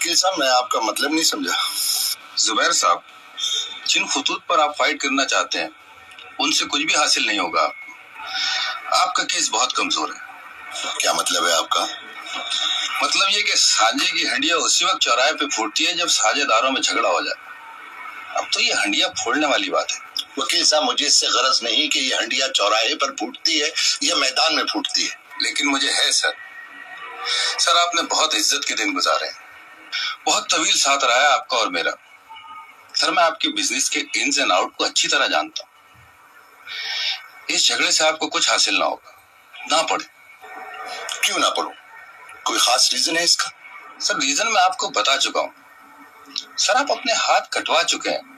वकील साहब, मैं आपका मतलब नहीं समझा। जुबैर साहब, जिन खतूत पर आप फाइट करना चाहते हैं उनसे कुछ भी हासिल नहीं होगा। आपका केस बहुत कमजोर है। क्या मतलब है आपका? मतलब ये कि साझे की हंडिया उसी वक्त चौराहे पे फूटती है जब साझेदारों में झगड़ा हो जाए। अब तो ये हंडिया फोड़ने वाली बात है। वकील साहब, मुझे इससे गरज नहीं कि ये हंडिया चौराहे पर फूटती है या मैदान में फूटती है, लेकिन मुझे है सर। सर, आपने बहुत इज्जत के दिन गुजारे हैं, बहुत तवील साथ रहा है आपका और मेरा। सर, मैं आपके बिजनेस के इन्स एंड आउट को अच्छी तरह जानता हूँ। इस झगड़े से आपको कुछ हासिल ना होगा, ना पड़े। क्यों ना पढ़ूं? कोई खास रीजन है इसका? सर, रीजन मैं आपको बता चुका हूँ। सर, आप अपने हाथ कटवा चुके हैं।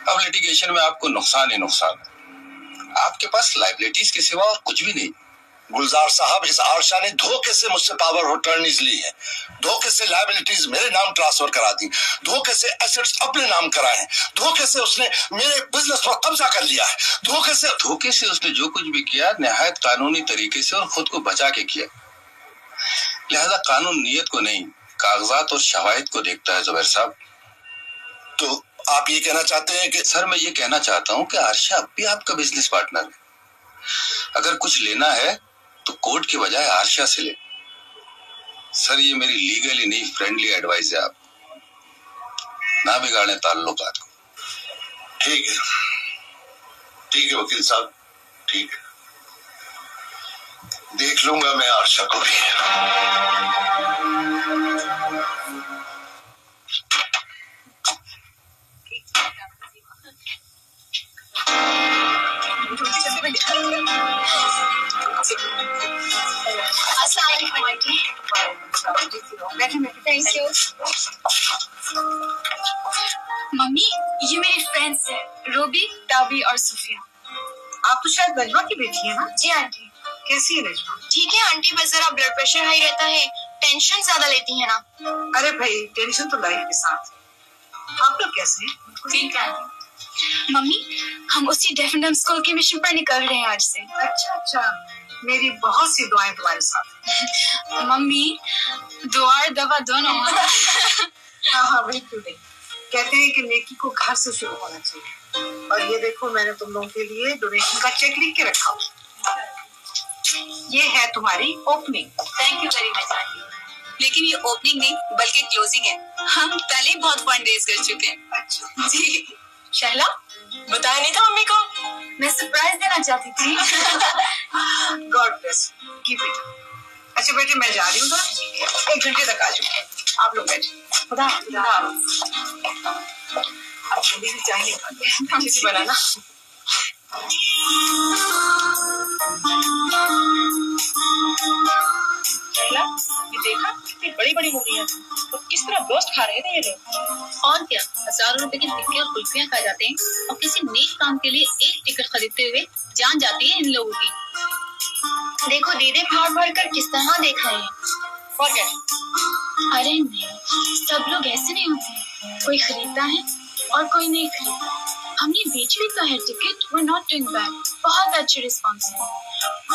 अब लिटिगेशन में आपको नुकसान ही नुकसान है। आपके पास लायबिलिटीज के सिवा और कुछ भी नहीं। गुलजार साहब, इस आरशा ने धोखे से मुझसे पावर ऑफ अटॉर्नीज ली है, धोखे से लायबिलिटीज मेरे नाम ट्रांसफर करा दी, धोखे से एसेट्स अपने नाम कराए हैं, धोखे से उसने मेरे बिजनेस पर कब्जा कर लिया है, धोखे से उसने जो कुछ भी किया निहायत कानूनी तरीके से और खुद को बचा के किया। लिहाजा कानून नीयत को नहीं, कागजात और शवाहिद को देखता है जुबैर साहब। तो आप ये कहना चाहते हैं कि? सर, मैं ये कहना चाहता हूँ कि आरशा अब भी आपका बिजनेस पार्टनर है। अगर कुछ लेना है तो कोर्ट की बजाय आरशा से ले। सर, ये मेरी लीगली नहीं फ्रेंडली एडवाइस है। आप ना बिगाड़े ताल्लुकात को। ठीक है वकील साहब, ठीक है, देख लूंगा मैं आरशा को भी। Thank you. मम्मी, ये मेरी फ्रेंड्स है, रूबी, टाबी और सुफिया। आप तो शायद नजमा की बेटी है ना? जी आंटी। कैसी है नजमा? ठीक है आंटी, बस जरा ब्लड प्रेशर हाई रहता है, टेंशन ज्यादा लेती है ना। अरे भाई, टेंशन तो लाइफ के साथ। आप लोग कैसे हैं? ठीक है मम्मी, हम उसी डेफिनेम स्कूल के मिशन पर निकल रहे हैं आज से। अच्छा, मेरी बहुत सी दुआएं तुम्हारे साथ। मम्मी, दुआ और दवा दोनों। हाँ, बिल्कुल नहीं। कहते हैं कि नेकी को घर से शुरू होना चाहिए। और ये देखो, मैंने तुम लोगों के लिए डोनेशन का चेक लिख के रखा हूँ। ये है तुम्हारी opening. Thank you very much aunty. लेकिन ये ओपनिंग नहीं बल्कि क्लोजिंग है। हम पहले ही बहुत फंड रेज कर चुके हैं। अच्छा जी। शहला, बताया नहीं था मम्मी को? मैं सरप्राइज देना चाहती थी। God bless, keep it. अच्छा बेटे, मैं जा रही हूँ ना, 1 घंटे तक आ जाऊंगी। आप लोग बैठे। खुदा आप जल्दी से चाय लेकर बनाना। ये देखा, कितनी बड़ी बड़ी मूर्तियां तो किस तरह गोश्त खा रहे थे ये लोग। और क्या, हजारों रुपए की टिक्के और कुल्फियां खा जाते हैं और किसी नेक काम के लिए एक टिकट खरीदते हुए जान जाती है इन लोगों की। देखो दीदी, फाड़ फाड़ कर किस तरह देख रहे हैं। और क्या? अरे नहीं, सब लोग ऐसे नहीं होते। कोई खरीदता है और कोई नहीं खरीदता। हमने बेच भी तो है ticket. we're not doing bad। बहुत अच्छे रिस्पॉन्स है।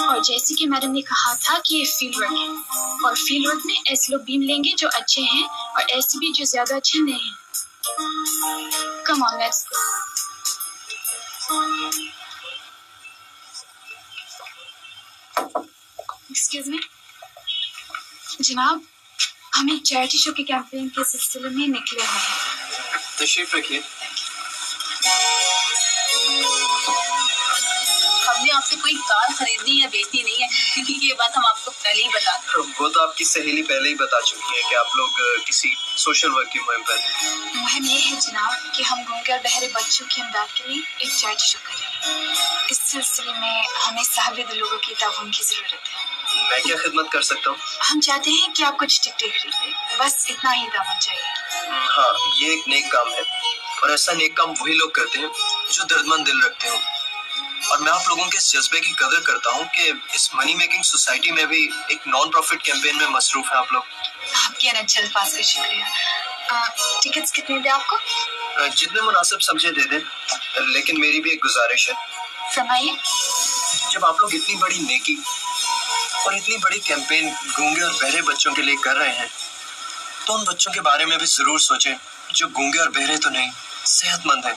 और जैसे कि मैडम ने कहा था कि ये फील्ड वर्क है, और फील्ड वर्क में ऐसे लोग भी मिलेंगे जो अच्छे हैं और ऐसे भी जो ज्यादा अच्छे नहीं हैं। Come on, let's go. Excuse me जनाब, हम एक चैरिटी शो के कैंपेन के सिलसिले में निकले हुए हैं। तशरीफ रखिए। हमने आपसे कोई कार खरीदनी या बेचनी नहीं है। ये बात हम आपको पहले ही बता दें। वो तो आपकी सहेली पहले ही बता चुकी है कि आप लोग किसी सोशल वर्क की मुहिम पर हैं। मुहिम ये है जनाब कि हम गूंगे और बहरे बच्चों की इमदाद के लिए एक चैरिटी शो कर रहे हैं। इस सिलसिले में हमें साहब लोगों की ताउन की जरूरत है। मैं क्या खिदमत कर सकता हूँ? हम चाहते हैं कि आप कुछ टिकटें खरीदें, बस इतना ही दामन चाहिए। हाँ, ये एक नेक काम है और ऐसा नेक काम वही लोग करते हैं जो दर्दमंद दिल रखते हो। और मैं आप लोगों के इस जज्बे की कदर करता हूँ कि इस मनी मेकिंग सोसाइटी में भी एक नॉन प्रॉफिट कैंपेन में मसरूफ है आप लोग। आपके अच्छे अल्फाज का शुक्रिया। टिकट्स कितने दे आपको? जितने मुनासिब समझे दे दें, लेकिन मेरी भी एक गुजारिश है। फरमाइए। जब आप लोग इतनी बड़ी नेकी और इतनी बड़ी कैंपेन गूंगे और बहरे बच्चों के लिए कर रहे हैं तो उन बच्चों के बारे में भी जरूर सोचें जो गूंगे और बहरे तो नहीं, सेहतमंद हैं,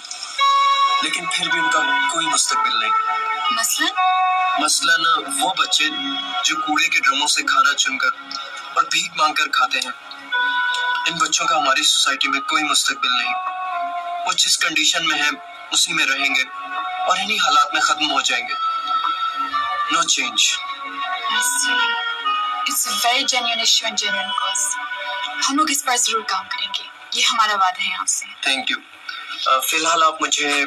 लेकिन फिर भी उनका कोई मुस्तकबिल नहीं। मसलन वो बच्चे जो कूड़े के ड्रमों से खाना चुनकर और भीख मांगकर खाते हैं। इन बच्चों का हमारी सोसाइटी में कोई मुस्तकबिल नहीं। वो जिस कंडीशन में है उसी में रहेंगे और इन्हीं हालात में खत्म हो जाएंगे। No change. It's a very genuine issue and genuine cause. हम लोग इस पर जरूर काम करेंगे, ये हमारा वादा है आपसे। Thank you. फिलहाल आप मुझे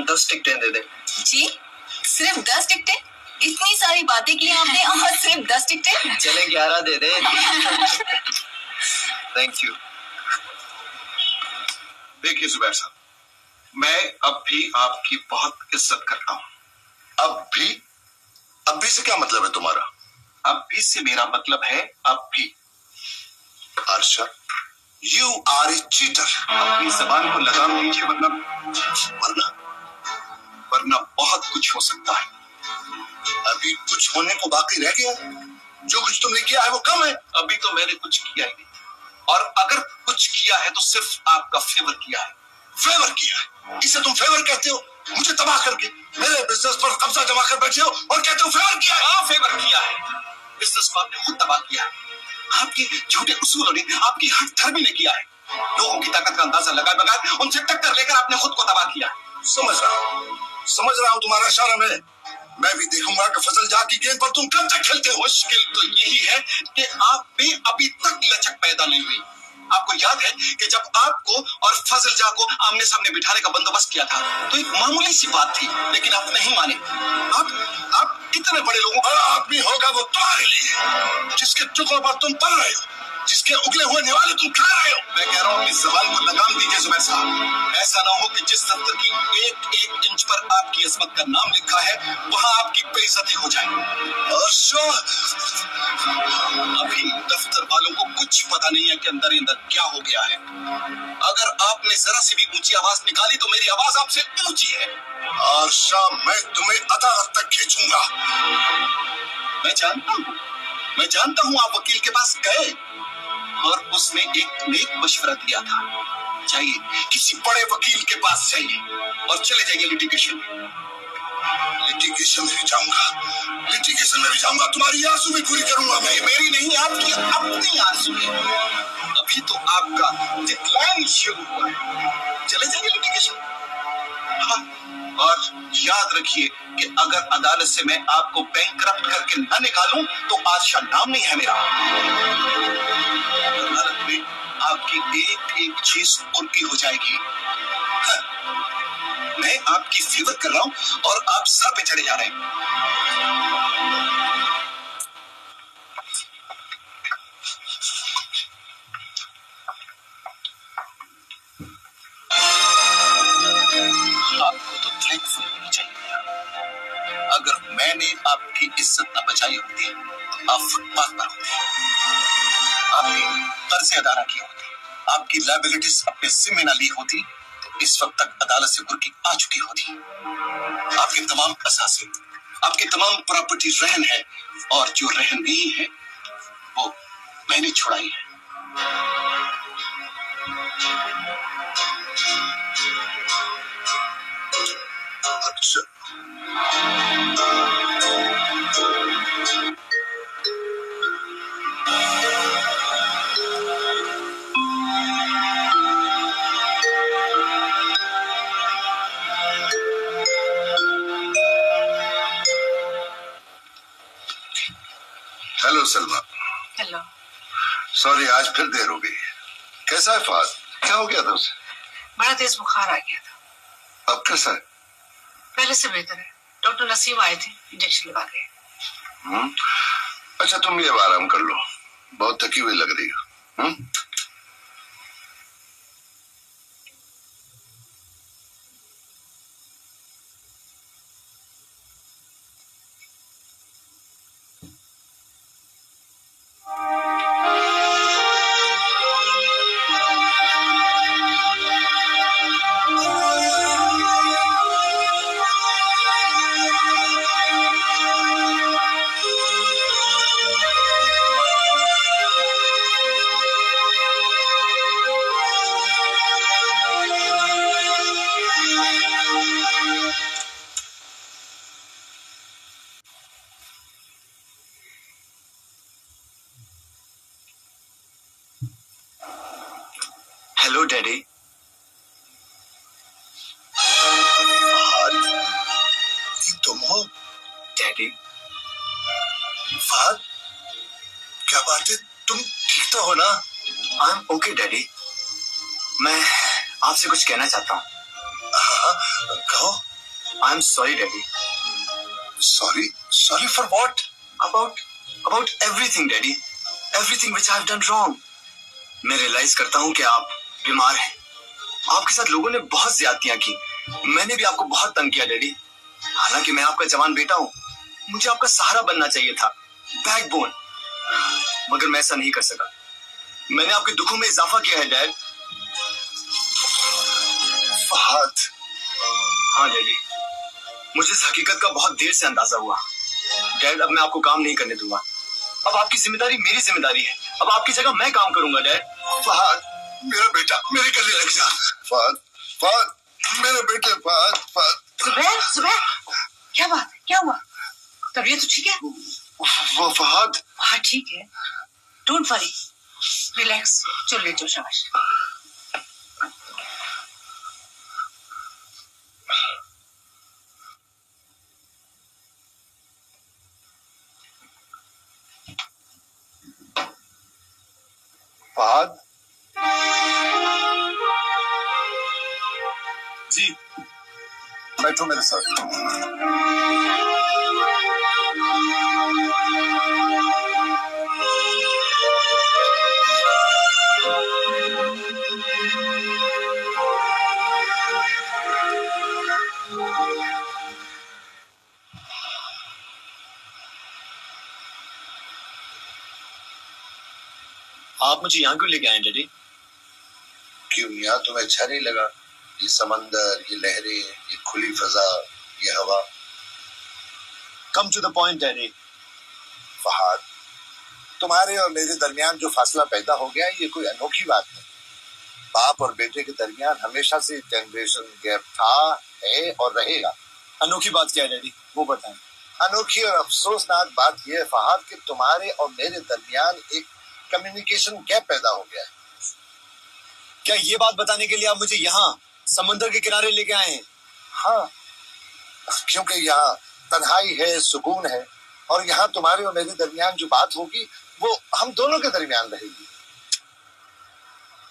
10 टिकटें दे दें। जी सिर्फ 10 टिकटें? इतनी सारी बातें की आपने और सिर्फ 10 टिकटें? चले 11 दे दे। Thank you. देखिए जुबैर साहब, मैं अब भी आपकी बहुत इज्जत करता हूँ। अब भी से क्या मतलब है तुम्हारा? अब भी से मेरा मतलब है अब भी। Arshad, you are a cheater. अपनी जबान को लगाम दीजिए, वरना वरना बहुत कुछ हो सकता है। अभी कुछ होने को बाकी रह गया। जो कुछ तुमने किया है वो कम है। अभी तो मैंने कुछ किया ही नहीं, और अगर कुछ किया है तो सिर्फ आपका फेवर किया है। फेवर किया है? इसे तुम फेवर कहते हो? मुझे तबाह करके मेरे बिजनेस पर कब्जा जमा कर बैठे हो और कहते हो फेवर किया है। हाँ, फेवर किया है। बिजनेस को आपने खुद तबाह किया है। आपके झूठे उसूलों ने, आपकी हठ धर्मी ने किया है। लोगों की ताकत का अंदाजा लगाए बगैर उनसे टक्कर लेकर आपने खुद को तबाह किया है। समझ रहा हूँ तुम्हारा इशारा में। मैं भी देखूंगा कि फजल जा की गेंद पर तुम कब तक खेलते हो। मुश्किल तो यही है कि आप में अभी तक लचक पैदा नहीं हुई। आपको याद है कि जब आपको और फजल जा को आमने सामने बिठाने का बंदोबस्त किया था तो एक मामूली सी बात थी, लेकिन आप नहीं माने। आप कितने बड़े लोगों बड़ा आदमी होगा वो तुम्हारे लिए, जिसके टुकड़ों पर तुम पल रहे हो, जिसके उगले हुए निवाले तुम खा रहे हो। मैं कह रहा हूँ अपनी जबान को लगाम दीजिए जुबैर साहब। ऐसा ना हो कि जिस दफ्तर की एक एक इंच पर आपकी इस्मत का नाम लिखा है वहाँ आपकी बेइज्जती हो जाए। अभी दफ्तर वालों को कुछ पता नहीं है कि अंदर ही अंदर क्या हो गया है। अगर आपने जरा सी भी ऊंची आवाज निकाली तो मेरी आवाज आपसे ऊंची है। आरशा, मैं तुम्हें अदालत तक खींचूंगा। मैं जानता हूँ आप वकील के पास गए और उसने एक नेक मशवरा दिया था। जाइए, किसी बड़े वकील के पास जाइए और चले जाइए लिटिगेशन में। लिटिगेशन में भी जाऊंगा, तुम्हारी आंसू भी पूरी करूंगा। मैं मेरी नहीं, आपकी अपनी आंसू है। अभी तो आपका डिक्लाइन शुरू हुआ है। चले जाइए लिटिगेशन। हाँ, और याद रखिए कि अगर अदालत से मैं आपको बैंकरप्ट करके न निकालूं तो आशा नाम नहीं है मेरा। अदालत में आपकी एक एक चीज उल्टी हो जाएगी। हाँ, मैं आपकी फेवर कर रहा हूं और आप सर पे चढ़े जा रहे हैं। आपको तो थैंकफुल होना चाहिए। अगर मैंने आपकी इज्जत न बचाई होती तो आप फुटपाथ पर होते, आपने कर्ज अदा न किए होते, आपकी लायबिलिटीज अपने जिम्मे न ली होती तो इस वक्त तक अदालत से कुर्की आ चुकी होती। आपके तमाम असासे, आपकी तमाम प्रॉपर्टी रहन है, और जो रहन नहीं है वो मैंने छुड़ाई है। अच्छा, हेलो सलमा। हेलो। सॉरी, आज फिर देर हो गई। कैसा है फहद? क्या हो गया था उसे? बड़ा तेज बुखार आ गया था। अब कैसा है? पहले से बेहतर है। डॉक्टर नसीम आए थे, इंजेक्शन लगा गए। अच्छा, तुम भी अब आराम कर लो, बहुत थकी हुई लग रही हो। Hello daddy. फहद, ये तुम हो? डैडी फहद, क्या बात है, तुम ठीक तो हो ना? I am okay daddy. मैं आपसे कुछ कहना चाहता हूँ। हाँ, कहो। I am sorry daddy. Sorry? Sorry for what? About everything daddy, everything which I have done wrong. मैं रियलाइज करता हूँ कि आप बीमार हैं। आपके साथ लोगों ने बहुत ज्यादतियां की। मैंने भी आपको बहुत तंग किया डैडी। हालांकि मैं आपका जवान बेटा हूँ, मुझे आपका सहारा बनना चाहिए था, बैकबोन, मगर मैं ऐसा नहीं कर सका। मैंने आपके दुखों में इजाफा किया है डैड। फहद। हाँ डैडी, मुझे इस हकीकत का बहुत देर से अंदाजा हुआ। डैड, अब मैं आपको काम नहीं करने दूंगा। अब आपकी जिम्मेदारी मेरी जिम्मेदारी है। अब आपकी जगह मैं काम करूंगा डैड। फहद, मेरा बेटा, मेरे गले लग जा। फहद, फहद, मेरे बेटे, फहद, फहद। जुबैर, क्या बात है, क्या हुआ? तबीयत तो ठीक है? वो फहद। हाँ ठीक है, डोंट वरी, रिलैक्स, चलो ले जाओ, शाबाश। फहद जी। बैठो मेरे साथ। आप मुझे यहाँ क्यों लेके आए डैडी? क्यों, यहाँ तुम्हें अच्छा नहीं लगा? ये समंदर, ये लहरें, ये खुली फजा, ये हवा। Come to the point daddy. Fahad, तुम्हारे और मेरे दरमियान जो फासला पैदा हो गया, ये कोई अनोखी बात नहीं। बाप और बेटे के दरमियान हमेशा से जनरेशन गैप था, है और रहेगा। अनोखी बात क्या है डैडी, वो बताएं। अनोखी और अफसोसनाक बात यह है फहद कि तुम्हारे और मेरे दरमियान एक कम्युनिकेशन गैप पैदा हो गया है। क्या ये बात बताने के लिए आप मुझे यहाँ समंदर के किनारे लेके आए हैं? हाँ, क्योंकि यहाँ तन्हाई है, सुकून है, और यहाँ तुम्हारे और मेरे दरमियान जो बात होगी वो हम दोनों के दरमियान रहेगी।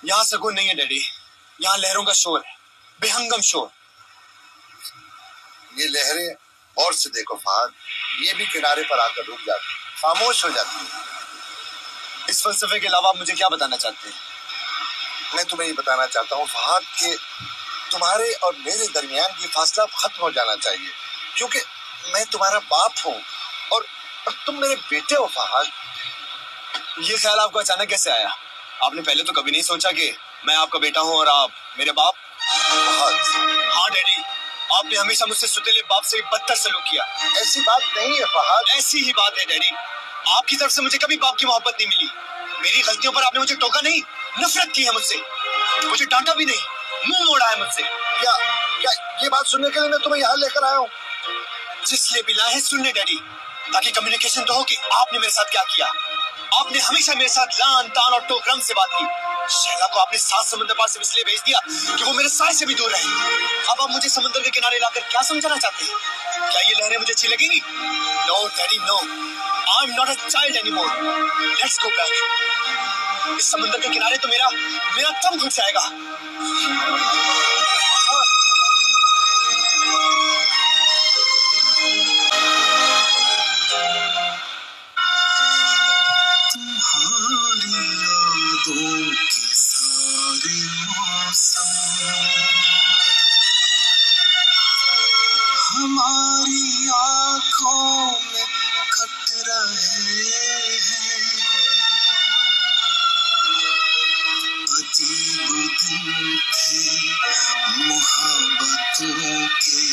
यहाँ सुकून नहीं है डैडी, यहाँ लहरों का शोर है, बेहंगम शोर। ये लहरें और से देखो फहद, ये भी किनारे पर आकर रुक जाती, खामोश हो जाती है। इस फलसफे के अलावा आप मुझे क्या बताना चाहते हैं? मैं तुम्हें ये बताना चाहता हूँ फहद कि तुम्हारे और मेरे दरमियान ये फासला खत्म हो जाना चाहिए, क्योंकि मैं तुम्हारा बाप हूँ और तुम मेरे बेटे हो फहद। ये ख्याल आपको अचानक कैसे आया? आपने पहले तो कभी नहीं सोचा कि मैं आपका बेटा हूँ और आप मेरे बाप? फहद। हाँ डैडी, आपने हमेशा मुझसे सुतेले बाप से भी बदतर सलूक किया। ऐसी बात नहीं है फहद। ऐसी ही बात है डैडी, आपकी तरफ से मुझे कभी बाप की मोहब्बत नहीं मिली। मेरी गलतियों पर आपने मुझे टोका नहीं, नफरत की है मुझसे, मुझे डांटा भी नहीं, मुंह मोड़ा है मुझसे। क्या क्या ये बात सुनने के लिए मैं तुम्हें यहाँ लेकर आया हूँ? जिसलिए भी लाए हैं सुनने डैडी, ताकि कम्युनिकेशन तो हो कि आपने मेरे साथ क्या किया। आपने हमेशा मेरे साथ लान तान और टोक रम से बात की। शैला को आपने 7 समंदर पार से इसलिए भेज दिया कि वो मेरे साय से भी दूर रहे। अब आप मुझे समंदर के किनारे लाकर क्या समझाना चाहते हैं? क्या ये लहरें मुझे अच्छी लगेंगी? No daddy no, I am not a child anymore. Let's go back. इस समंदर के किनारे तो मेरा दम घुट जाएगा। हमारी आंखों में खत रहे हैं, अजीब दिन थे मोहब्बतों के,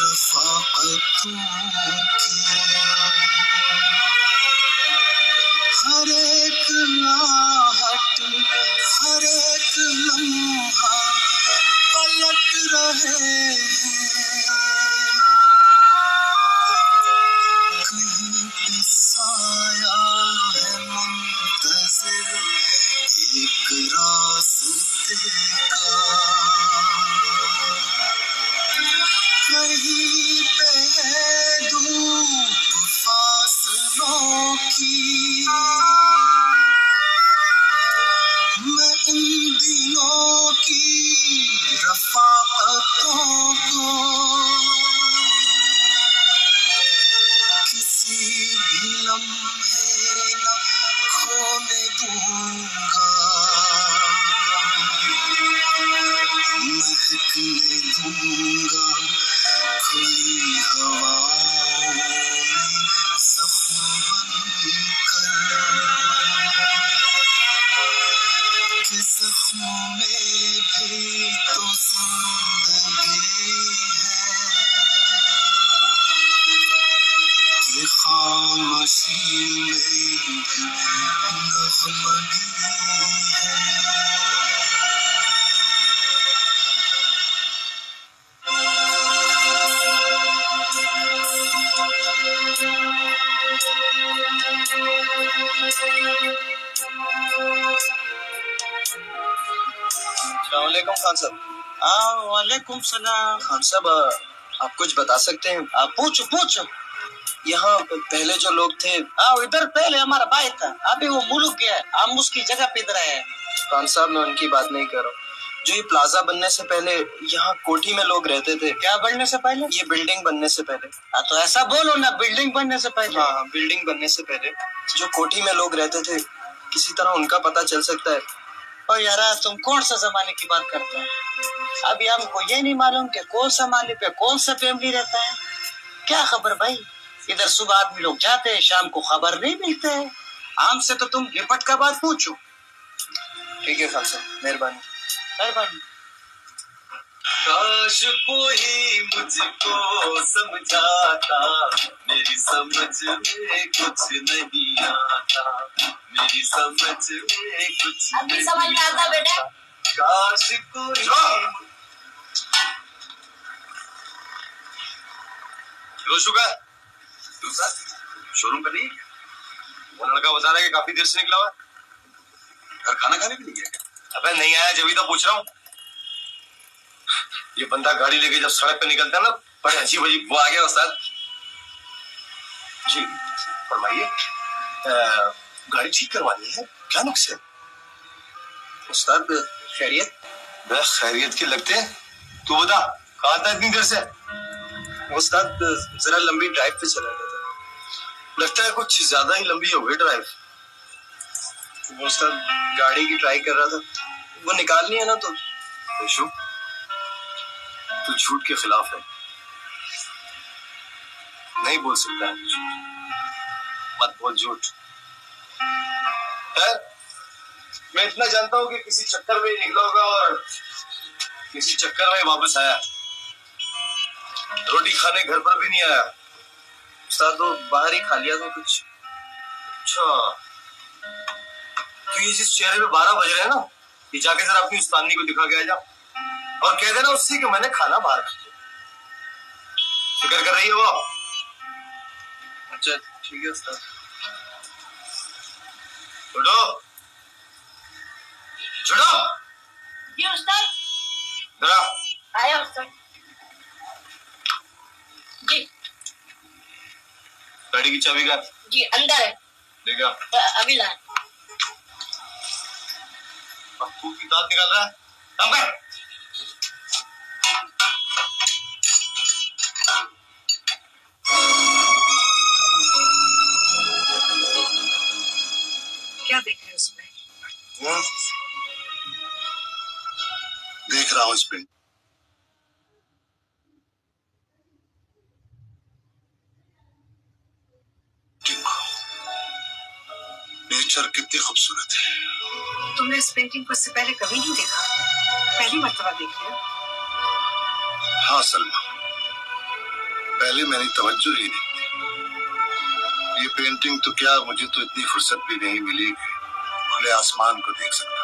रफ़ाक़तों के। हर एक आहट, हर एक लम्हा पलट रहे हैं, कहीं पे साया है मुंतज़िर, एक रास्ता راستے کا کہیں پہ ہے دھوپ فاصلوں کی میں ان دنوں کی رفاقتوں کو کسی بھی لمحے نہ کھونے دوں گا مہکنے دوں گا کھلی ہواؤں میں زخم بن کر کہ زخموں میں بھی تو زندگی ہے کہ خاموشی میں بھی نغمگی ہے السلام علیکم خان صاحب. ہاں وعلیکم السلام. خان صاحب آپ کچھ بتا سکتے ہیں پوچھ. یہاں پہلے جو لوگ تھے؟ ہاں ادھر پہلے ہمارا بھائی تھا, ابھی وہ ملک گیا ہے, ہم اس کی جگہ پہ ادھر آئے ہیں. خان صاحب میں ان کی بات نہیں کر رہا ہوں. جو یہ پلازا بننے سے پہلے یہاں کوٹھی میں لوگ رہتے تھے. کیا بننے سے پہلے؟ یہ بلڈنگ بننے سے پہلے. ہاں تو ایسا بولو نا, بلڈنگ بننے سے پہلے. ہاں بلڈنگ بننے سے پہلے جو کوٹھی میں لوگ رہتے تھے کسی طرح ان کا پتہ چل سکتا ہے؟ او یار تم کون سا زمانے کی بات کرتے ہیں؟ ابھی ہم کو یہ نہیں معلوم کہ کون سا مالک پہ کون سا فیملی رہتا ہے. کیا خبر بھائی, ادھر صبح آدمی لوگ جاتے ہیں, شام کو خبر نہیں ملتے ہے. ہم سے تو تم لپٹ کا بات پوچھو. ٹھیک ہے خان صاحب, مہربانی. کاش کوئی مجھ کو سمجھاتا, میری سمجھ میں کچھ نہیں آتا, میری سمجھ میں کچھ ابھی سمجھ میں آتا بیٹا. کاش کوئی روشو کا دوسرا شو روم پہ نہیں, وہ لڑکا بتا رہا ہے کہ کافی دیر سے نکلا ہوا گھر کھانا کھانے کے لیے گیا کیا؟ ابے نہیں آیا, جبھی تو پوچھ رہا ہوں. یہ بندہ گاڑی لے کے جب سڑک پہ نکلتا ہے نا, بڑے عجیب عجیب. وہ آ گیا استاد جی, فرمائیے. گاڑی ٹھیک کروانی ہے, کیا نقص ہے؟ استاد خیریت؟ بے خیریت کے لگتے ہیں. تو بتا کہاں تھا اتنی دیر سے؟ استاد ذرا لمبی ڈرائیو پہ چلا گیا تھا. لگتا ہے کچھ زیادہ ہی لمبی ہو گئی ڈرائیو. وہ استاد گاڑی کی ٹرائی کر رہا تھا, وہ نکالنی ہے نا تو. روشو تو جھوٹ کے خلاف ہے, نہیں بول سکتا ہے جھوٹ, مت بول جھوٹ. خیر میں اتنا جانتا ہوں کہ کسی چکر میں ہی نکلا ہوگا اور کسی چکر میں واپس آیا. روٹی کھانے گھر پر بھی نہیں آیا. استاد وہ باہر ہی کھا لیا تھا کچھ. اچھا تو یہ جس چہرے پہ 12 بج رہے ہیں نا, یہ جا کے ذرا اپنی استانی کو دکھا کے آ جا اور کہہ دینا اس سے کہ میں نے کھانا باہر کھایا. فکر کر رہی ہے وہ. اچھا ٹھیک ہے استاد. چھوٹو جی استاد. ذرا آیا استاد. جی گاڑی کی چابی کا جی اندر ہے, لے گا. ابھی لائیں. تو کی دانت نکال رہا ہے, کام کر. کیا دیکھ رہے اس میں؟ دیکھ رہا ہوں اس پہ نیچر کتنی خوبصورت ہے. تم نے اس پینٹنگ کو اس سے پہلے کبھی نہیں دیکھا, پہلی مرتبہ دیکھ رہے ہو؟ ہاں سلمہ, پہلے میری توجہ ہی نہیں تھی. یہ پینٹنگ تو کیا, مجھے تو اتنی فرصت بھی نہیں ملی کہ کھلے آسمان کو دیکھ سکتا.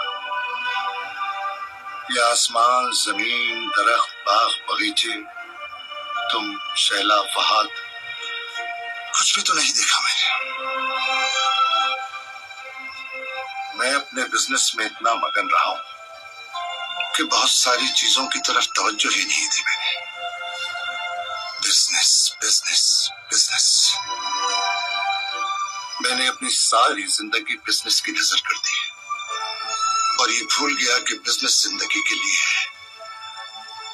یہ آسمان, زمین, درخت, باغ, بغیچے, تم, شیلا, فہد, کچھ بھی تو نہیں دیکھا میں نے. میں اپنے بزنس میں اتنا مگن رہا ہوں आपके बहुत सारी चीजों की तरफ तवज्जो ही नहीं दी मैंने। बिजनेस बिजनेस बिजनेस, मैंने अपनी सारी जिंदगी बिजनेस की नजर कर दी और ये भूल गया कि बिजनेस जिंदगी के लिए है,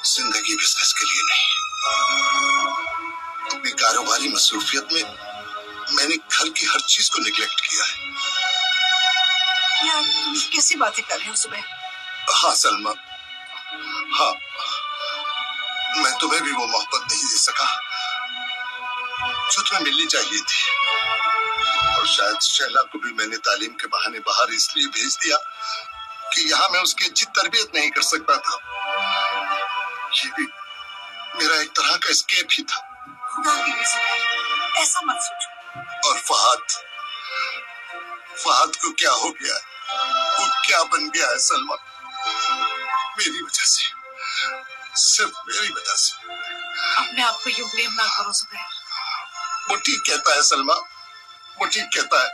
जिंदगी बिजनेस के लिए नहीं। अपनी कारोबारी मसरूफियत में मैंने घर की हर चीज को निगलेक्ट किया है। यार तुम कैसी बातें कर रहे हो सुबह? हाँ सलमा, हाँ, मैं तुम्हें भी वो मोहब्बत नहीं दे सका जो तुम्हें मिलनी चाहिए थी, और शायद शैला को भी मैंने तालीम के बहाने बाहर इसलिए भेज दिया कि यहाँ मैं उसकी अच्छी तरबियत नहीं कर सकता था। ये भी मेरा एक तरह का एस्केप ही था। खुदा की कसम, ऐसा मत सोचो। और फहद को क्या हो गया, वो क्या बन गया है सलमा, मेरी वजह से, सिर्फ मेरी वजह से। अपने आप को यूं ब्लेम ना करो सुबह। वो ठीक कहता है सलमा, वो ठीक कहता है।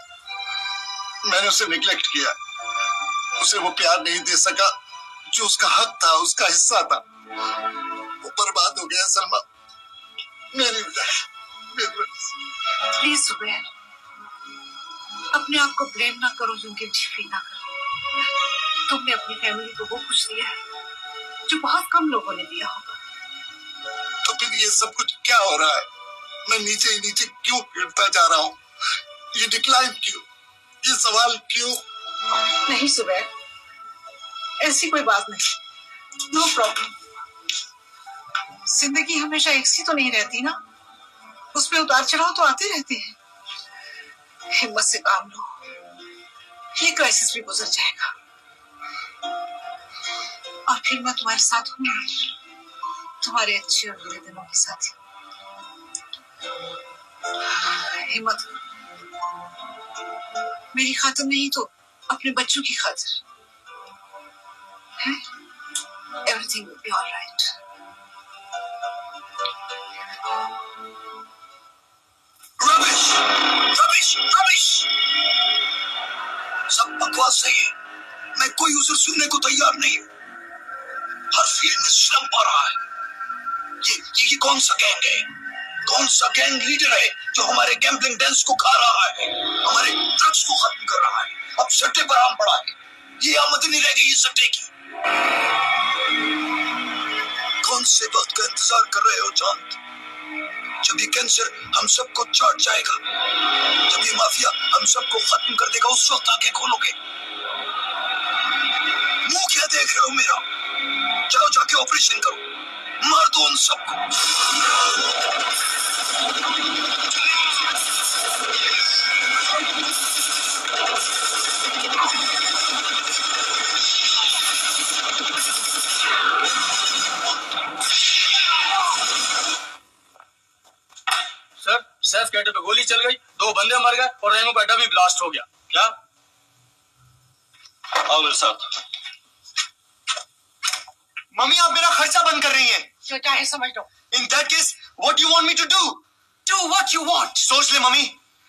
मैंने उसे निगलेक्ट किया, उसे वो प्यार नहीं दे सका जो उसका हक था, उसका हिस्सा था। वो बर्बाद हो गया सलमा, मेरी वजह से। प्लीज सुबह, अपने आप को ब्लेम ना करो, यूं गिल्ट फील ना करो। तुमने अपनी फैमिली को वो कुछ दिया है जो बहुत कम लोगों ने दिया होगा। तो फिर ये सब कुछ क्या हो रहा है? मैं नीचे ही नीचे क्यों गिरता जा रहा हूँ? ये डिक्लाइन क्यों? ये सवाल क्यों? नहीं सुबह, ऐसी कोई बात नहीं, नो प्रॉब्लम। जिंदगी हमेशा एक सी तो नहीं रहती ना, उसमें उतार चढ़ाव तो आते रहते हैं। हिम्मत से काम लो, ये क्राइसिस भी गुजर जाएगा और फिर मैं तुम्हारे साथ हूँ, तुम्हारे अच्छे और बुरे दिनों के साथ ही। हिम्मत, मेरी खातिर नहीं तो अपने बच्चों की खातिर। Everything will be alright. Rubbish rubbish rubbish, सब बकवास सही है, मैं कोई उसे सुनने को तैयार नहीं हूँ। हर फील्ड में स्लम्प आ रहा है। ये कौन सा गैंग है? कौन सा गैंग लीडर है जो हमारे गैम्बलिंग डेंस को खा रहा है, हमारे ड्रग्स को खत्म कर रहा है? अब सट्टे पर आम पड़ा है, ये आमदनी रह गई इस सट्टे की। कौन से वक्त का इंतजार कर रहे हो चांद? जब ये कैंसर हम सबको चाट जाएगा, जब ये माफिया हम सबको खत्म कर देगा, उस वक्त आंखें खोलोगे। मुंह क्या देख रहे हो मेरा? जाओ जाके ऑपरेशन करो, मार दो उन सबको। सर, सैफ कैटे पे गोली चल गई, 2 बंदे मर गए और रेमो का अड्डा भी ब्लास्ट हो गया। क्या? आओ मेरे साथ। मम्मी, आप मेरा खर्चा बंद कर रही हैं। जो चाहे समझ लो। In that case, what do you want me to do? Do what you want। सोच ले मम्मी।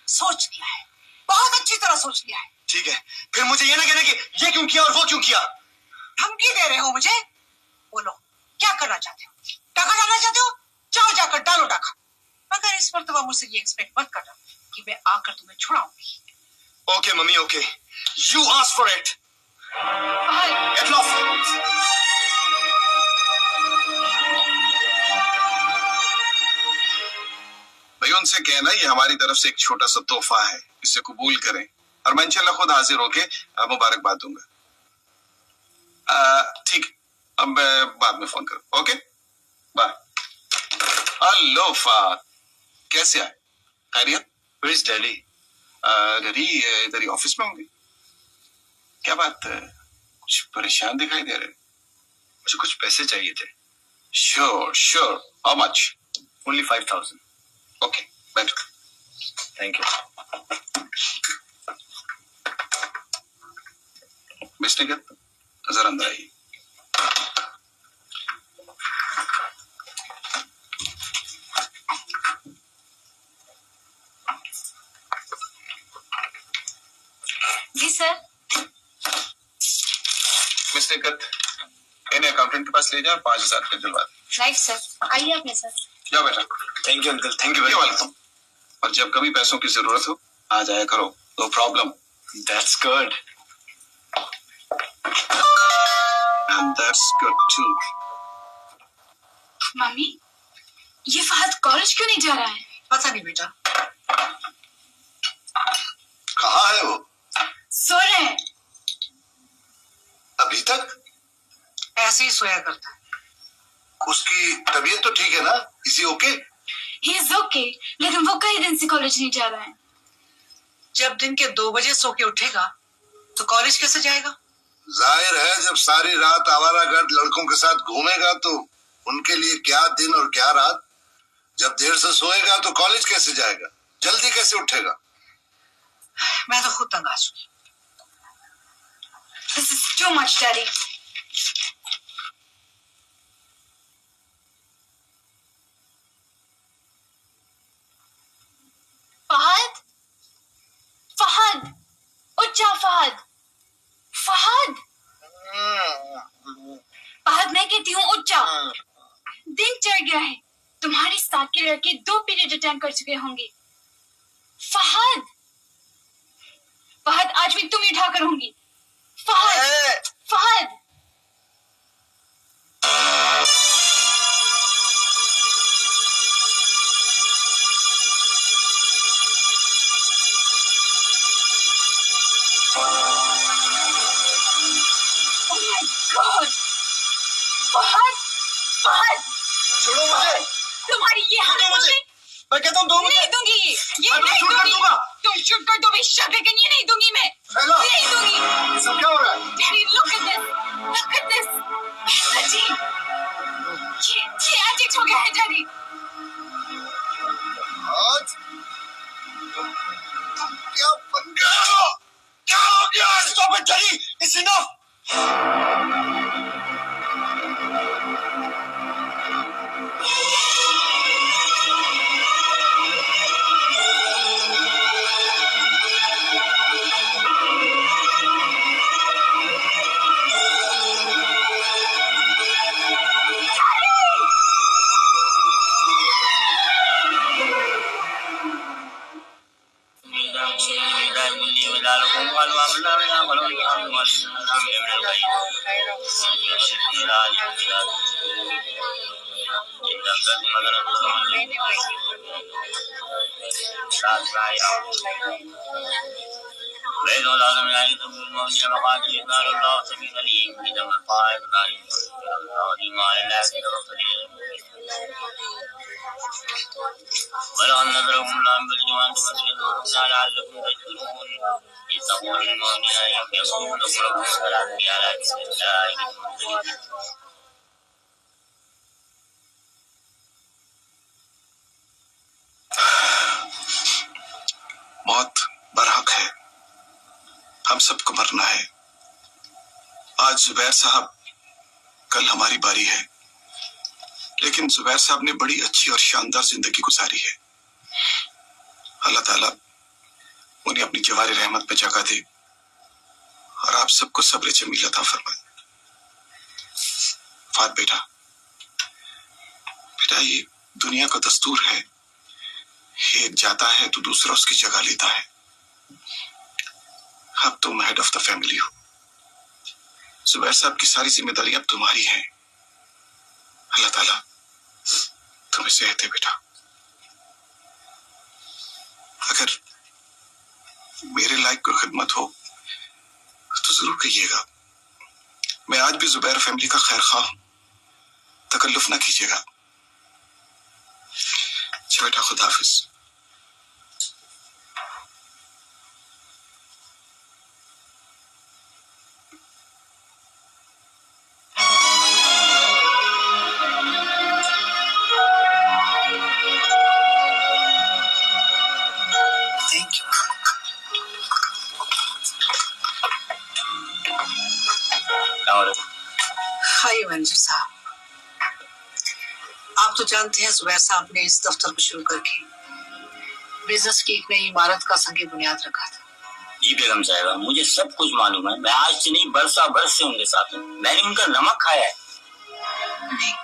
सोच लिया है, बहुत अच्छी तरह सोच लिया है। ठीक है, फिर मुझे ये ना कहना कि ये क्यों किया और वो क्यों किया। धमकी दे रहे हो मुझे? बोलो, क्या करना चाहते हो? टाका डालना चाहते हो? जाओ जाकर डालो टाका, मगर इस मर्तबा मुझसे ये एक्सपेक्ट मत करना कि मैं आकर तुम्हें छुड़ाऊंगी। Okay mummy, okay, you asked for it। Get lost। भाई उनसे कहना ये हमारी तरफ से एक छोटा सा तोहफा है, इसे कबूल करें और मैं इंशाल्लाह खुद हाजिर होके मुबारकबाद दूंगा। ठीक, अब मैं बाद में फोन करूँ। Okay, bye. हेलो फाद, कैसे आए? खैरियत? Where is Daddy? डैडी इधर ही ऑफिस में होंगे। क्या बात, कुछ परेशान दिखाई दे रहे? मुझे कुछ पैसे चाहिए थे। Sure sure, how much? Only 5,000। Okay, बैठो। Thank you। मिस निगत, जरा अंदर आइए। जी सर। मिस निगत, इन अपने अकाउंटेंट के पास ले जाओ, 5,000 रुपये दिलवा दो। राइट सर, आइए आप मेरे साथ। जाओ बेटा। Thank you uncle, thank you very much. और जब कभी पैसों की जरूरत हो आ जाया करो, no problem. That's good. And that's good too. Mummy, ये फहद कॉलेज क्यों नहीं जा रहा है? पता नहीं बेटा, कहाँ है वो? सो रहे हैं। अभी तक ऐसे ही सोया करता है। उसकी तबीयत तो ठीक है ना? इसी ओके? ही इज ओके, लेकिन वो कई दिन से कॉलेज नहीं जा रहा है। जब दिन के 2 बजे सो के उठेगा तो कॉलेज कैसे जाएगा? जाहिर है, जब सारी रात आवारागर्द लड़कों के साथ घूमेगा तो उनके लिए क्या दिन और क्या रात। जब देर से सोएगा तो कॉलेज कैसे जाएगा? जल्दी कैसे उठेगा? मैं तो खुद तंग आ चुकी। This is too much, Daddy. Fahad, Fahad, उठ जा फहद, फहद, फहद मैं कहती हूँ उठ जा। दिन चढ़ गया है, तुम्हारे साथ के लड़के 2 पीरियड अटेंड कर चुके होंगे। फहद, फहद आज भी तुम ही उठा कर होंगी। Fahad, Fahad. Oh my God! Fahad, Fahad, छोड़ो मुझे। तुम्हारी ये हालत मुझे। मैं कहता हूँ 2 नहीं मिनट। दूंगी, ये मैं नहीं शूट कर दूंगी। दूंगा। तुम शूट कर दो बेशक, लेकिन ये नहीं दूंगी मैं। हेलो। नहीं दूंगी। ये सब क्या हो रहा है? Daddy, look at this. Look at this. सच्ची, ये एडिक्ट हो गया है Daddy. आज तुम क्या बन गए हो? क्या हो गया? Stop it, Daddy. It's enough. मौत बरहक है, हम सबको मरना है। आज जुबैर साहब, कल हमारी बारी है। लेकिन जुबैर साहब ने बड़ी अच्छी और शानदार जिंदगी गुजारी है। अल्लाह ताला उन्हें अपनी जवारी रहमत पे जगह दे और आप सबको सब्र जमील अता फरमाए। फात बेटा, बेटा ये दुनिया का दस्तूर है, एक जाता है तो दूसरा उसकी जगह लेता है। अब तुम हेड ऑफ द फैमिली हो, जुबैर साहब की सारी जिम्मेदारी अब तुम्हारी है। अल्लाह ताला तुम्हें सेहत दे बेटा। अगर मेरे लायक कोई खिदमत हो तो जरूर कहिएगा। मैं आज भी जुबैर फैमिली का खैर खा हूं, तकल्लुफ ना कीजिएगा। अच्छा बेटा, खुदा हाफिज। हाय मैनेजर साहब, आप तो जानते हैं जुबैर साहब ने इस दफ्तर को शुरू करके बिजनेस की एक नई इमारत का संग बुनियाद रखा था। जी बेगम साहिबा, मुझे सब कुछ मालूम है। मैं आज से नहीं बरसा बरस से उनके साथ हूँ। मैंने उनका नमक खाया है, नहीं,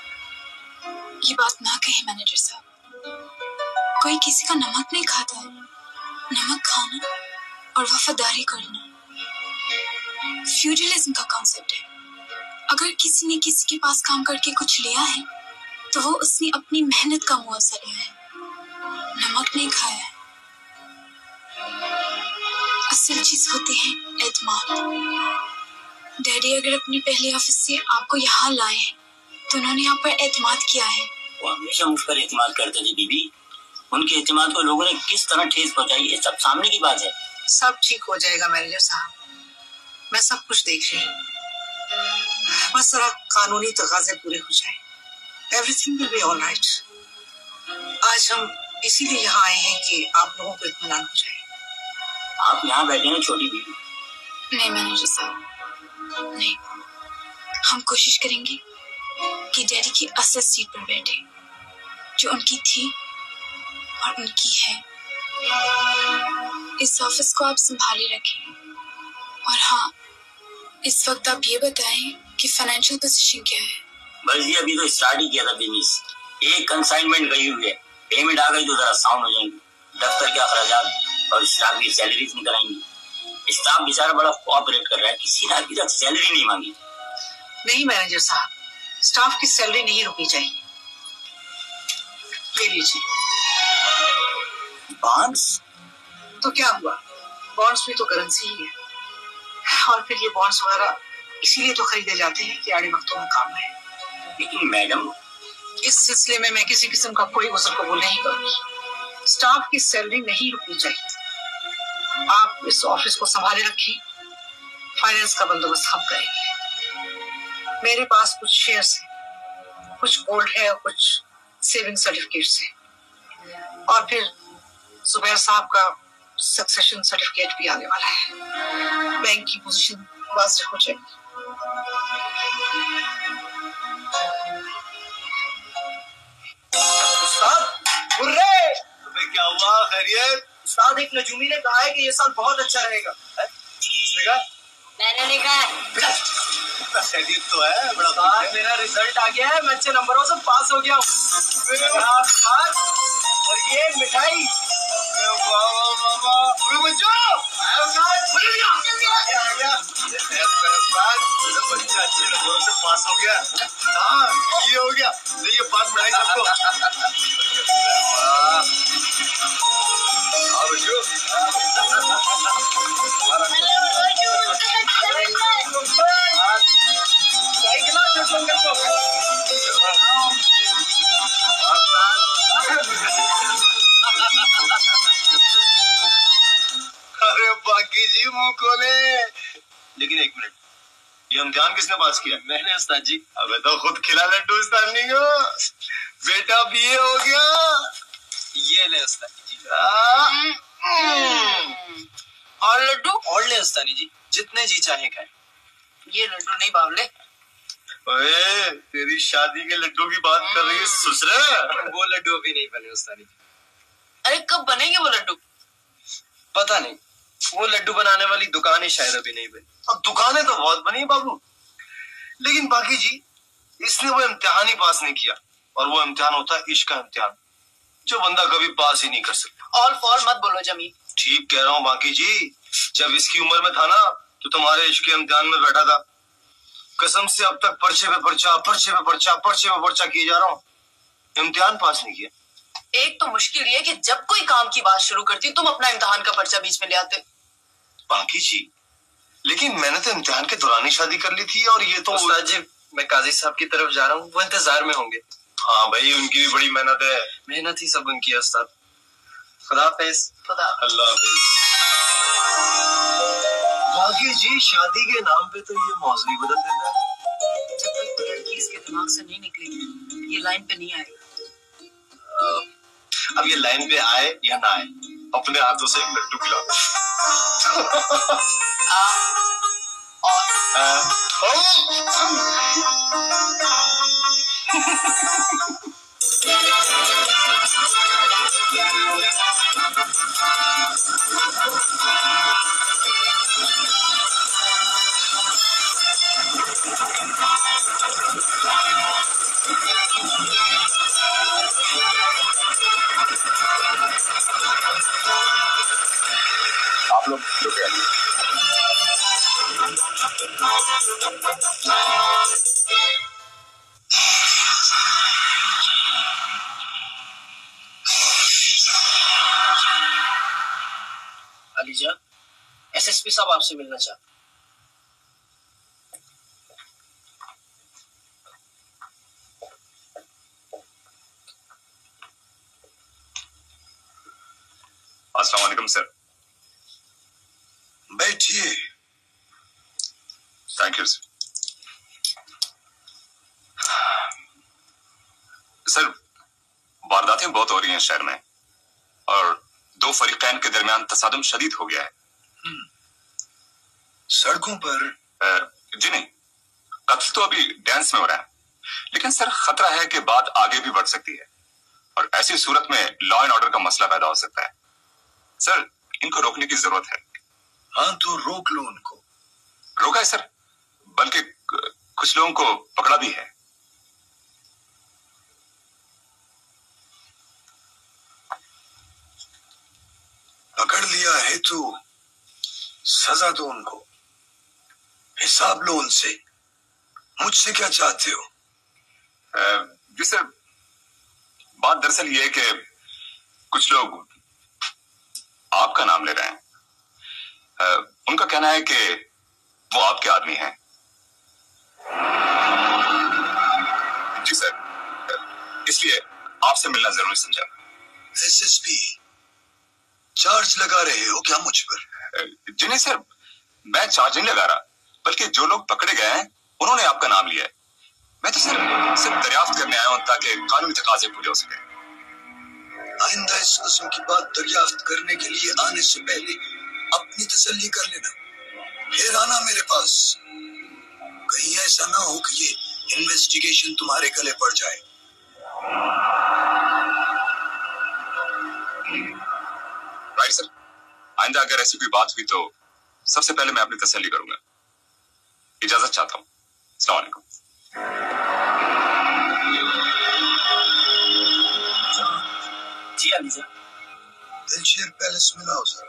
ये बात ना कहे मैनेजर साहब। कोई किसी का नमक नहीं खाता है। नमक खाना और वफादारी करना फ्यूडलिज्म का कॉन्सेप्ट है। अगर किसी ने किसी के पास काम करके कुछ लिया है तो वो उसने अपनी मेहनत का मुआवजा लिया है, नमक नहीं खाया है। असल चीज होती है एतमाद। डैडी अगर अपनी पहले ऑफिस से आपको यहाँ लाए हैं तो उन्होंने आप पर एतमाद किया है। वो हमेशा मुझ पर एतमाद करते थे बीबी। उनके एतमाद को लोगों ने किस तरह ठेस पहुंचाई, ये सब सामने की बात है। सब ठीक हो जाएगा मैनेजर साहब, मैं सब कुछ देख रही हूँ। बस जरा कानूनी तकाजे पूरे हो जाए, everything will be all right. आज हम इसीलिए यहाँ आए हैं कि आप लोगों को इत्मीनान हो जाए। आप यहाँ बैठे हैं छोटी बीबी। नहीं मैनेजर साहब, नहीं। हम कोशिश करेंगे कि डैडी की असल सीट पर बैठे, जो उनकी थी और उनकी है। इस ऑफिस को आप संभाले रखें। और हाँ, इस वक्त आप ये बताएं कि फाइनेंशियल पोजीशन क्या है। बस ये अभी तो स्टार्ट ही किया था बिजनेस। एक कंसाइनमेंट गई हुई है, पेमेंट आ गई तो जरा साउंड हो जाएंगी। दफ्तर के अखराजात और स्टाफ की सैलरीज निकल आएंगी। स्टाफ बेचारा बड़ा कोऑपरेट कर रहा है, किसी ने अभी तक सैलरी नहीं मांगी। नहीं मैनेजर साहब, स्टाफ की सैलरी नहीं रुकनी चाहिए। ले लीजिए। बॉन्ड्स? तो क्या हुआ, बॉन्ड्स भी तो करेंसी ही है। और फिर ये बॉन्ड्स वगैरह इसीलिए तो खरीदे जाते हैं कि आड़े वक्तों में काम है। लेकिन मैडम, इस सिलसिले में मैं किसी किस्म का कोई उज़्र कबूल नहीं करूंगी। स्टाफ की सैलरी नहीं रुकनी चाहिए। आप इस ऑफिस को संभाले रखें, फाइनेंस का बंदोबस्त हम करेंगे। मेरे पास कुछ शेयर्स हैं, कुछ गोल्ड है और कुछ सेविंग सर्टिफिकेट्स हैं। और फिर जुबैर साहब का सक्सेशन सर्टिफिकेट भी आने वाला है। बैंक की पोजीशन वाज़ेह हो जाएगी। उस्ताद, हुर्रे! तुम्हें क्या हुआ, खैरियत? उस्ताद, एक नजूमी ने कहा है कि ये साल बहुत अच्छा रहेगा। किसने कहा? मैंने नहीं कहा। खैरियत तो है, बड़ा खुश है। मेरा रिजल्ट आ गया है, मैं अच्छे नंबरों से पास हो गया हूँ। और ये मिठाई। बच्चा अच्छे नंबरों से पास हो गया। हाँ, ये हो गया। ये पास मिठाई सबको। अरे बाकी जी मुंह खोले। लेकिन एक मिनट, ये इम्तिहान किसने पास किया? मैंने उस्ताद जी। अबे तो खुद खिला लड्डू उस्तानी को। बेटा बीए हो गया। ये ले उस्ताद जी। और लड्डू? और ले उस्तानी जी, जितने जी चाहे खाए। ये लड्डू नहीं बावले। ओए, तेरी शादी के लड्डू की बात कर रही है ससुरे? वो लड्डू अभी नहीं बने उस्तानी जी। अरे कब बनेंगे वो लड्डू? पता नहीं, वो लड्डू बनाने वाली दुकानें शायद अभी नहीं बनी। अब दुकानें तो बहुत बनी बाबू, लेकिन बाकी जी इसने वो इम्तिहान ही पास नहीं किया। और वो इम्तिहान होता है इश्क का इम्तिहान, जो बंदा कभी पास ही नहीं कर सकता। ऑल फॉर मत बोलो जमीन। ठीक कह रहा हूँ बाकी जी, जब इसकी उम्र में था ना तो तुम्हारे इश्क के इम्तिहान में बैठा था। कसम से अब तक पर्चे पे पर्चा, पर्चे पे पर्चा, पर्चे पे पर्चा किए जा रहा हूँ, इम्तिहान पास नहीं किया। एक तो मुश्किल ये कि जब कोई काम की बात शुरू करती तुम अपना इम्तिहान का पर्चा बीच में ले आते। बाकी जी, लेकिन मैंने तो इम्तिहान के दौरान ही शादी कर ली थी। और ये तो उस्ताद जी, मैं काजी साहब की तरफ जा रहा हूँ, वो इंतजार में होंगे। हाँ भाई, उनकी भी बड़ी मेहनत है। मेहनत ही सब उनकी है उस्ताद। खुदा हाफिज। खुदा। अल्लाह हाफिज। बाकी जी, शादी के नाम पे तो ये मौजू ही बदल देता है। जब तक लड़की इसके दिमाग से नहीं निकलेगी ये लाइन पे नहीं आएगा। अब ये लाइन पे आए या ना आए, अपने हाथों से एक लड्डू खिला दो। آپ لوگ رکے آئیے. علی جان، ایس ایس پی صاحب آپ سے ملنا چاہتے. السلام علیکم سر. بیٹھیے. Thank you sir. سر وارداتیں بہت ہو رہی ہیں شہر میں اور دو فریقین کے درمیان تصادم شدید ہو گیا ہے. سڑکوں پر؟ جی نہیں، قتل تو ابھی ڈینس میں ہو رہا ہے، لیکن سر خطرہ ہے کہ بات آگے بھی بڑھ سکتی ہے اور ایسی صورت میں لا اینڈ آرڈر کا مسئلہ پیدا ہو سکتا ہے. سر ان کو روکنے کی ضرورت ہے. ہاں تو روک لو ان کو. روکا ہے سر، بلکہ کچھ لوگوں کو پکڑا بھی ہے. پکڑ لیا ہے تو سزا دو ان کو، حساب لو ان سے. مجھ سے کیا چاہتے ہو؟ جی سر، بات دراصل یہ ہے کہ کچھ لوگ آپ کا نام لے رہے ہیں. ان کا کہنا ہے کہ وہ آپ کے آدمی ہیں. جی سر، اس لیے آپ سے ملنا ضروری سمجھا. ایس ایس پی چارج لگا رہے ہو کیا مجھ پر؟ جی نہیں سر، میں چارج نہیں لگا رہا، بلکہ جو لوگ پکڑے گئے ہیں انہوں نے آپ کا نام لیا ہے. میں تو صرف دریافت کرنے آیا ہوں تاکہ قانونی تقاضے پورے ہو سکے. آئندہ اس قسم کی بات دریافت کرنے کے لیے آنے سے پہلے اپنی تسلی کر لینا، پھر آنا میرے پاس. کہیں ایسا نہ ہو کہ یہ انویسٹیگیشن تمہارے گلے پڑ جائے. رائٹ سر، آئندہ اگر ایسی کوئی بات ہوئی تو سب سے پہلے میں اپنی تسلی کروں گا. اجازت چاہتا ہوں. السلام علیکم. جی علی جان. دلشیر پیلس میں لاؤ سر.